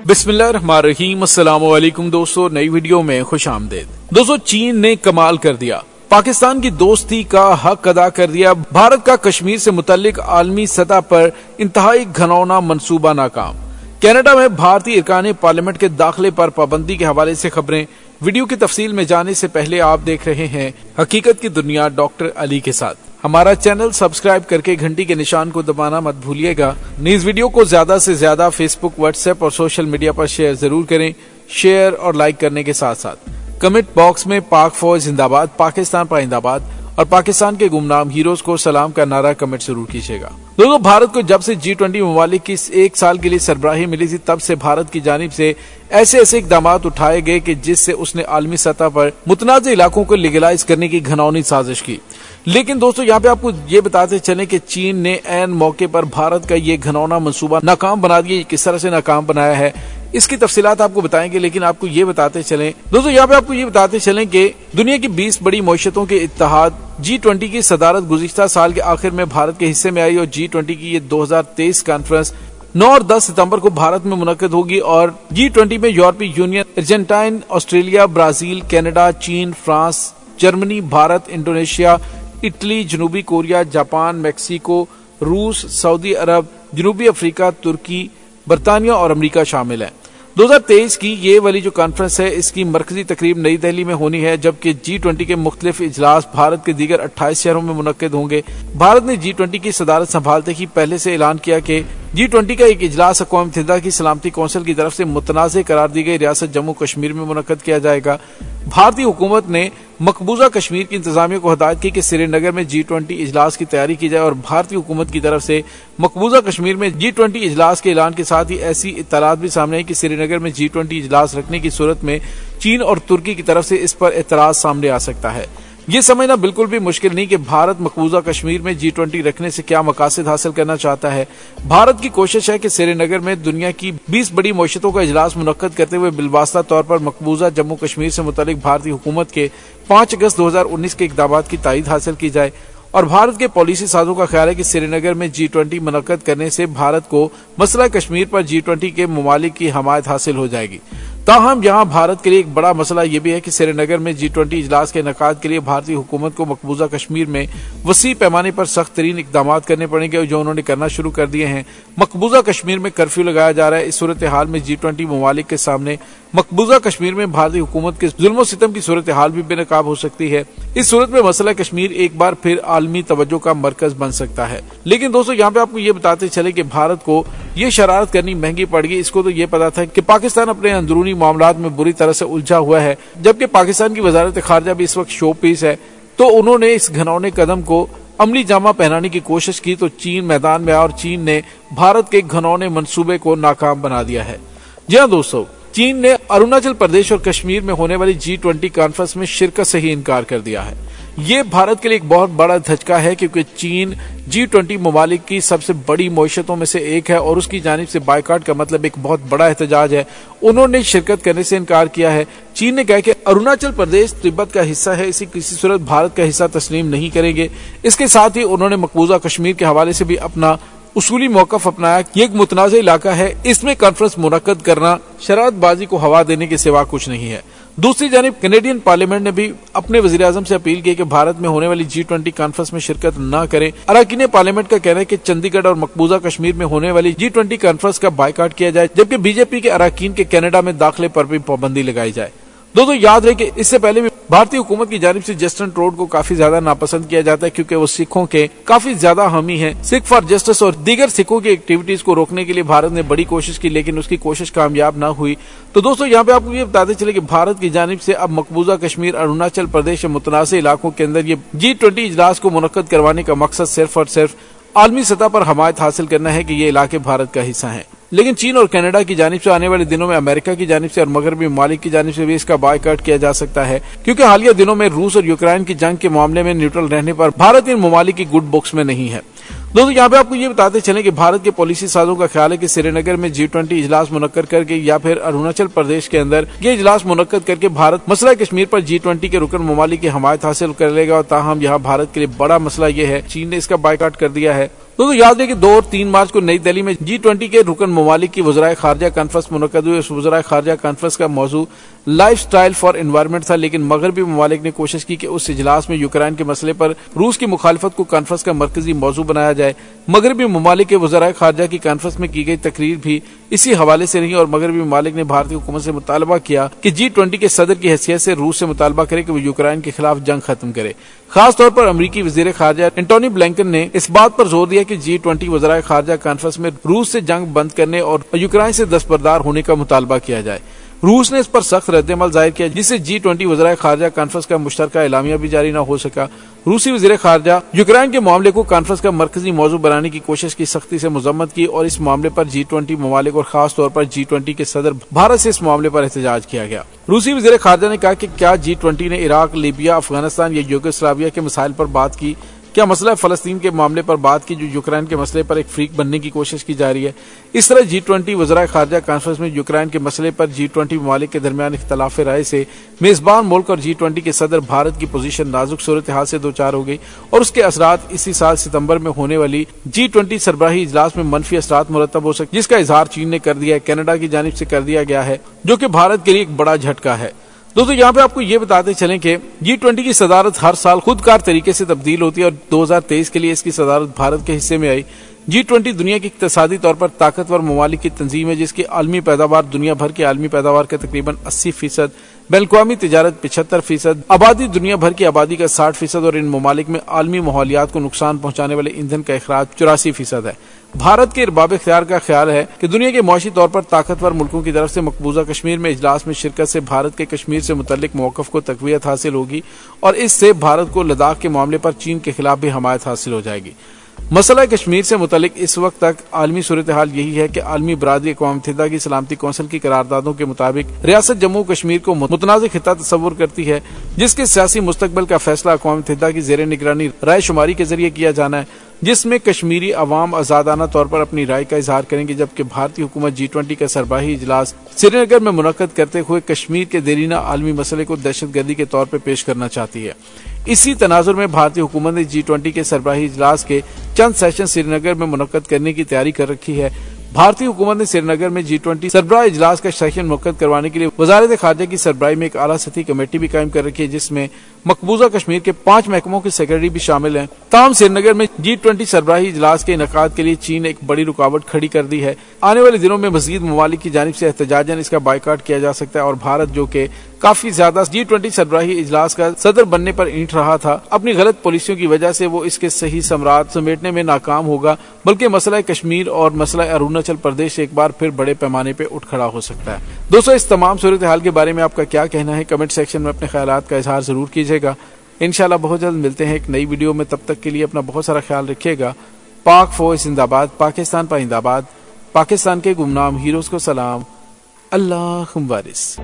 बिस्मिल्लाहिर्रहमानिर्रहीम। अस्सलाम वालेकुम दोस्तों, नई वीडियो में खुश आमदेद। दोस्तों, चीन ने कमाल कर दिया, पाकिस्तान की दोस्ती का हक अदा कर दिया। भारत का कश्मीर से मुतल्लिक आलमी सतह पर इंतहाई घनौना मंसूबा नाकाम। कनाडा में भारतीय अरकान पार्लियामेंट के दाखिले पर पाबंदी के हवाले से खबरें। वीडियो की तफसील में जाने से पहले आप देख रहे हैं हकीकत की दुनिया डॉक्टर अली के साथ। हमारा चैनल सब्सक्राइब करके घंटी के निशान को दबाना मत भूलिएगा। इस वीडियो को ज्यादा से ज्यादा फेसबुक, व्हाट्सएप और सोशल मीडिया पर शेयर जरूर करें। शेयर और लाइक करने के साथ साथ कमेंट बॉक्स में पाक फौज जिंदाबाद, पाकिस्तान पाइंदाबाद और पाकिस्तान के गुमनाम हीरोज को सलाम का नारा कमेंट जरूर कीजिएगा। दोस्तों, भारत को जब से G20 ममालिक की एक साल के लिए सरबराही मिली थी, तब से भारत की जानिब से ऐसे इकदाम उठाए गए कि जिससे उसने आलमी सतह पर मुतनाज़ इलाकों को लीगलाइज करने की घनौनी साजिश की। लेकिन दोस्तों, यहाँ पे आपको ये बताते चलें कि चीन ने ऐन मौके पर भारत का ये घनौना मंसूबा नाकाम बना दिया। किस तरह से नाकाम बनाया है, इसकी तफसीलात आपको बताएंगे। लेकिन आपको ये बताते चलें दोस्तों, यहाँ पे आपको ये बताते चलें कि दुनिया की 20 बड़ी मईशतों के इत्तेहाद G20 की सदारत गुज़िश्ता साल के आखिर में भारत के हिस्से में आई और G20 की ये 2023 कॉन्फ्रेंस 9 और 10 सितंबर को भारत में मुनक्किद होगी। और G20 में यूरोपीय union, Argentine, Australia, Brazil, Canada, चीन, France, Germany, Bharat, Indonesia, Italy, जनूबी कोरिया, जापान, मैक्सिको, रूस, सऊदी अरब, जनूबी अफ्रीका, तुर्की, बरतानिया और अमेरिका शामिल है। 2023 की ये वाली जो कॉन्फ्रेंस है, इसकी मरकजी तकरीब नई दिल्ली में होनी है, जबकि G20 के मुख्तलिफ इजलास भारत के दीगर 28 शहरों में मुनक्किद होंगे। भारत ने G20 की सदारत संभालते ही पहले से ऐलान किया कि G20 का एक इजलास अक़वाम मुत्तहिदा की सलामती कौंसिल की तरफ से मुतनाज़ करार दी गई रियासत जम्मू कश्मीर में मुनक्किद किया जाएगा। भारतीय हुकूमत ने मकबूजा कश्मीर की इंतजामिया को हदायत की कि श्रीनगर में G20 इजलास की तैयारी की जाए और भारतीय हुकूमत की तरफ से मकबूजा कश्मीर में G20 इजलास के ऐलान के साथ ही ऐसी इत्तलात भी सामने आई कि श्रीनगर में G20 इजलास रखने की सूरत में चीन और तुर्की की तरफ से इस पर एतराज सामने आ सकता है। ये समझना बिल्कुल भी मुश्किल नहीं कि भारत मकबूजा कश्मीर में G20 रखने से क्या मकासद हासिल करना चाहता है। भारत की कोशिश है कि श्रीनगर में दुनिया की 20 बड़ी मईशतों का इजलास मुनक्किद करते हुए बिलवास्ता तौर पर मकबूजा जम्मू कश्मीर से मुतल्लिक भारतीय हुकूमत के 5 अगस्त 2019 के इकदाम की तायीद हासिल की जाए। और भारत के पॉलिसी साजों का ख्याल है कि श्रीनगर में G20 मुनक्किद करने से भारत को मसला कश्मीर पर G20 के ममालिक की हमायत हासिल हो जाएगी। ताहम यहाँ भारत के लिए एक बड़ा मसला यह भी है कि श्रीनगर में G20 इजलास के इनेकाद के लिए भारतीय हुकूमत को मकबूजा कश्मीर में वसी पैमाने पर सख्त तरीन इकदाम करने पड़ेंगे, जो उन्होंने करना शुरू कर दिए हैं। मकबूजा कश्मीर में कर्फ्यू लगाया जा रहा है। इस सूरत हाल में G20 ममालिक के सामने मकबूजा कश्मीर में भारतीय हुकूमत के जुल्म सितम की सूरत हाल भी बेनकाब हो सकती है। इस सूरत में मसला कश्मीर एक बार फिर आलमी तवज्जो का मरकज बन सकता है। लेकिन दोस्तों, यहाँ पे आपको ये बताते चले कि भारत को ये शरारत करनी महंगी पड़ गई। इसको तो ये पता था कि पाकिस्तान अपने अंदरूनी मामलात में बुरी तरह से उलझा हुआ है, जबकि पाकिस्तान की वजारत खारजा भी इस वक्त शो पीस है। तो उन्होंने इस घनौने कदम को अमली जामा पहनाने की कोशिश की तो चीन मैदान में आया और चीन ने भारत के घनौने मंसूबे को नाकाम बना दिया है। जी हाँ दोस्तों, चीन ने अरुणाचल प्रदेश और कश्मीर में होने वाली G20 कॉन्फ्रेंस में शिरकत से ही इनकार कर दिया है। ये भारत के लिए एक बहुत बड़ा धचका है, क्योंकि चीन G20 ममालिक की सबसे बड़ी मईशतों में से एक है और उसकी जानिब से बायकाट का मतलब एक बहुत बड़ा एहतजाज है। उन्होंने शिरकत करने से इनकार किया है। चीन ने कहा कि अरुणाचल प्रदेश तिब्बत का हिस्सा है, इसी किसी सूरत भारत का हिस्सा तस्लीम नहीं करेंगे। इसके साथ ही उन्होंने मकबूजा कश्मीर के हवाले से भी अपना उसूली मौकफ अपनाया कि एक मुतनाज़ इलाका है, इसमें कॉन्फ्रेंस मुनक्किद करना शरारतबाजी को हवा देने के सिवा कुछ नहीं है। दूसरी जानिब कैनेडियन पार्लियामेंट ने भी अपने वज़ीर आज़म से अपील की कि भारत में होने वाली G20 कॉन्फ्रेंस में शिरकत न करें। अरकान पार्लियामेंट का कहना है कि चंडीगढ़ और मकबूजा कश्मीर में होने वाली G20 कॉन्फ्रेंस का बायकाट किया जाए, जबकि बीजेपी के अरकान के कनाडा में दाखिले पर भी पाबंदी लगाई जाए। दोस्तों, याद रहे कि इससे पहले भी भारतीय हुकूमत की जानिब से जस्टिन ट्रूडो को काफी ज्यादा नापसंद किया जाता है, क्योंकि वो सिखों के काफी ज्यादा हामी हैं। सिख फॉर जस्टिस और दीगर सिखों की एक्टिविटीज को रोकने के लिए भारत ने बड़ी कोशिश की, लेकिन उसकी कोशिश कामयाब न हुई। तो दोस्तों, यहाँ पे आपको ये बताते चले कि भारत की जानिब से अब मकबूजा कश्मीर, अरुणाचल प्रदेश और मुतनाज़ इलाकों के अंदर ये G20 इजलास को मुनक्किद करवाने का मकसद सिर्फ और सिर्फ आलमी सतह पर हमायत हासिल करना है कि ये इलाके भारत का हिस्सा हैं। लेकिन चीन और कनाडा की जानिब से आने वाले दिनों में अमेरिका की जानिब से और मगरबी ममालिक की जानिब से भी इसका बायकाट किया जा सकता है, क्योंकि हालिया दिनों में रूस और यूक्रेन की जंग के मामले में न्यूट्रल रहने पर भारत इन ममालिक की गुड बुक्स में नहीं है। दोस्तों, यहाँ पे आपको ये बताते चलें कि भारत के पॉलिसी साजों का ख्याल है कि श्रीनगर में G20 इजलास मुनक्किद करके या फिर अरुणाचल प्रदेश के अंदर ये इजलास मुनक्किद करके भारत मसला कश्मीर पर G20 के रुकन ममालिक की हमायत हासिल कर लेगा। और ताहम यहाँ भारत के लिए बड़ा मसला ये है, चीन ने इसका बायकाट कर दिया है। تو یاد رہے کہ 2 اور 3 مارچ کو نئی دہلی میں G20 کے رکن ممالک کی وزرائے خارجہ کانفرنس منعقد ہوئی. اس وزرائے خارجہ کانفرنس کا موضوع لائف سٹائل فار انوائرمنٹ تھا، لیکن مغربی ممالک نے کوشش کی کہ اس اجلاس میں یوکرائن کے مسئلے پر روس کی مخالفت کو کانفرنس کا مرکزی موضوع بنایا جائے. مغربی ممالک کے وزرائے خارجہ کی کانفرنس میں کی گئی تقریر بھی اسی حوالے سے رہی اور مغربی ممالک نے بھارتی حکومت سے مطالبہ کیا کہ G20 کے صدر کی حیثیت سے روس سے مطالبہ کرے کہ وہ یوکرائن کے خلاف جنگ ختم کرے. خاص طور پر امریکی وزیر خارجہ اینٹونی بلنکن نے اس بات پر زور دیا کہ G20 وزرائے خارجہ کانفرنس میں روس سے جنگ بند کرنے اور یوکرائن سے دستبردار ہونے کا مطالبہ کیا جائے. روس نے اس پر سخت رد عمل ظاہر کیا، جس سے G20 وزرائے خارجہ کانفرنس کا مشترکہ اعلامیہ بھی جاری نہ ہو سکا. روسی وزیر خارجہ یوکرائن کے معاملے کو کانفرنس کا مرکزی موضوع بنانے کی کوشش کی سختی سے مذمت کی اور اس معاملے پر G20 ممالک اور خاص طور پر G20 کے صدر بھارت سے اس معاملے پر احتجاج کیا گیا. روسی وزیر خارجہ نے کہا کہ کیا G20 نے عراق، لیبیا، افغانستان یا یوگوسلاویہ کے مسائل پر بات کی؟ کیا مسئلہ فلسطین کے معاملے پر بات کی جو یوکرائن کے مسئلے پر ایک فریق بننے کی کوشش کی جا رہی ہے؟ اس طرح G20 وزرائے خارجہ کانفرنس میں یوکرائن کے مسئلے پر G20 ممالک کے درمیان اختلاف رائے سے میزبان ملک اور G20 کے صدر بھارت کی پوزیشن نازک صورتحال سے دوچار ہو گئی اور اس کے اثرات اسی سال ستمبر میں ہونے والی G20 سربراہی اجلاس میں منفی اثرات مرتب ہو سکتے، جس کا اظہار چین نے کر دیا ہے، کینیڈا کی جانب سے کر دیا گیا ہے، جو کہ بھارت کے لیے ایک بڑا جھٹکا ہے. دوستو یہاں پہ آپ کو یہ بتاتے چلیں کہ G20 کی صدارت ہر سال خودکار طریقے سے تبدیل ہوتی ہے اور 2023 کے لیے اس کی صدارت بھارت کے حصے میں آئی. G20 دنیا کی اقتصادی طور پر طاقتور ممالک کی تنظیم ہے جس کی عالمی پیداوار دنیا بھر کی عالمی پیداوار کا تقریباً 80%، بین الاقوامی تجارت 75%، آبادی دنیا بھر کی آبادی کا 60% اور ان ممالک میں عالمی ماحولیات کو نقصان پہنچانے والے ایندھن کا اخراج 84% ہے. بھارت کے ارباب اختیار کا خیال ہے کہ دنیا کے معاشی طور پر طاقتور ملکوں کی طرف سے مقبوضہ کشمیر میں اجلاس میں شرکت سے بھارت کے کشمیر سے متعلق موقف کو تقویت حاصل ہوگی اور اس سے بھارت کو لداخ کے معاملے پر چین کے خلاف بھی حمایت حاصل ہو جائے گی. مسئلہ کشمیر سے متعلق اس وقت تک عالمی صورتحال یہی ہے کہ عالمی برادری اقوام متحدہ کی سلامتی کونسل کی قراردادوں کے مطابق ریاست جموں کشمیر کو متنازع خطہ تصور کرتی ہے جس کے سیاسی مستقبل کا فیصلہ اقوام متحدہ کی زیر نگرانی رائے شماری کے ذریعے کیا جانا ہے، جس میں کشمیری عوام آزادانہ طور پر اپنی رائے کا اظہار کریں گے، جبکہ بھارتی حکومت G20 کا سربراہی اجلاس سری نگر میں منعقد کرتے ہوئے کشمیر کے دیرینہ عالمی مسئلے کو دہشت گردی کے طور پر پیش کرنا چاہتی ہے. اسی تناظر میں بھارتی حکومت نے G20 کے سربراہی اجلاس کے چند سیشن سری نگر میں منعقد کرنے کی تیاری کر رکھی ہے. بھارتی حکومت نے سری نگر میں G20 سربراہ اجلاس کا سیشن منعقد کروانے کے لیے وزارت خارجہ کی سربراہی میں ایک اعلیٰ سطحی کمیٹی بھی قائم کر رکھی ہے جس میں مقبوضہ کشمیر کے 5 محکموں کے سیکرٹری بھی شامل ہیں. تاہم سری نگر میں G20 سربراہی اجلاس کے انعقاد کے لیے چین نے ایک بڑی رکاوٹ کھڑی کر دی ہے. آنے والے دنوں میں مزید ممالک کی جانب سے احتجاجاً اس کا بائیکاٹ کیا جا سکتا ہے اور بھارت جو کہ کافی زیادہ G20 سربراہی اجلاس کا صدر بننے پر اینٹ رہا تھا، اپنی غلط پالیسیوں کی وجہ سے وہ اس کے صحیح ثمرات سمیٹنے میں ناکام ہوگا، بلکہ مسئلہ کشمیر اور مسئلہ اروناچل پردیش ایک بار پھر بڑے پیمانے پہ اٹھ کھڑا ہو سکتا ہے. دوستو اس تمام صورتحال کے بارے میں آپ کا کیا کہنا ہے؟ کمنٹ سیکشن میں اپنے خیالات کا اظہار ضرور کیجیے گا. انشاءاللہ بہت جلد ملتے ہیں ایک نئی ویڈیو میں، تب تک کے لیے اپنا بہت سارا خیال رکھیے گا. پاک فوج زندہ باد، پاکستان پائندہ آباد، پاکستان کے گمنام ہیروز کو سلام، اللہ وارث.